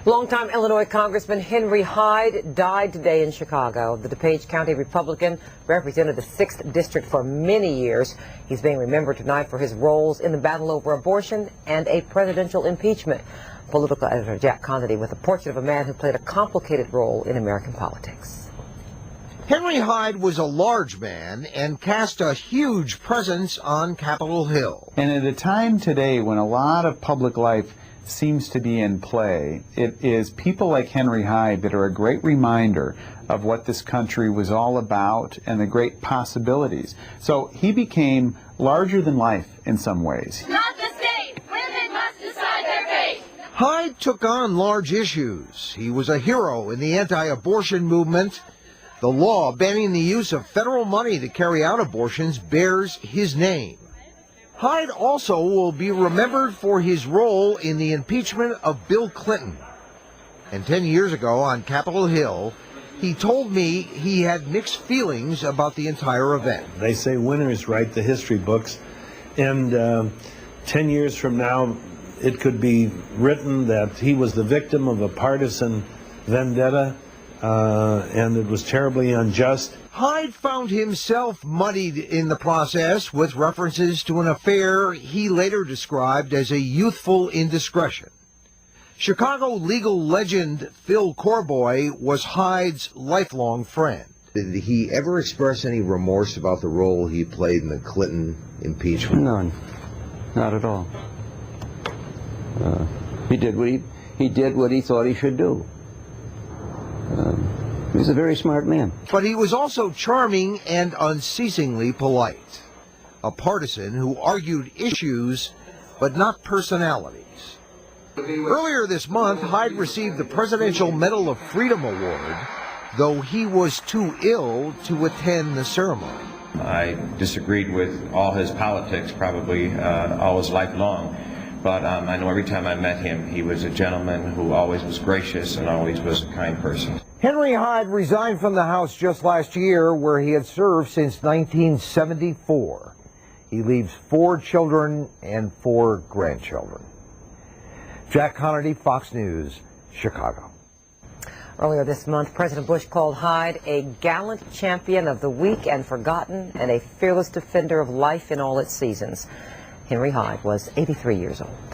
Longtime Illinois Congressman Henry Hyde died today in Chicago. The DuPage County Republican represented the 6th District for many years. He's being remembered tonight for his roles in the battle over abortion and a presidential impeachment. Political editor Jack Conity with a portrait of a man who played a complicated role in American politics. Henry Hyde was a large man and cast a huge presence on Capitol Hill. And at a time today when a lot of public life seems to be in play, it is people like Henry Hyde that are a great reminder of what this country was all about and the great possibilities. So he became larger than life in some ways. Not the state. Women must decide their fate. Hyde took on large issues. He was a hero in the anti-abortion movement. The law banning the use of federal money to carry out abortions bears his name. Hyde also will be remembered for his role in the impeachment of Bill Clinton. And 10 years ago on Capitol Hill, he told me he had mixed feelings about the entire event. They say winners write the history books, and 10 years from now, it could be written that he was the victim of a partisan vendetta, and it was terribly unjust. Hyde found himself muddied in the process with references to an affair he later described as a youthful indiscretion. Chicago legal legend Phil Corboy was Hyde's lifelong friend. Did he ever express any remorse about the role he played in the Clinton impeachment? None. Not at all. He did what he thought he should do. He's a very smart man. But he was also charming and unceasingly polite. A partisan who argued issues, but not personalities. Earlier this month, Hyde received the Presidential Medal of Freedom Award, though he was too ill to attend the ceremony. I disagreed with all his politics, probably all his life long. But I know every time I met him, he was a gentleman who always was gracious and always was a kind person. Henry Hyde resigned from the House just last year, where he had served since 1974. He leaves 4 children and 4 grandchildren. Jack Conity, Fox News, Chicago. Earlier this month, President Bush called Hyde a gallant champion of the weak and forgotten and a fearless defender of life in all its seasons. Henry Hyde was 83 years old.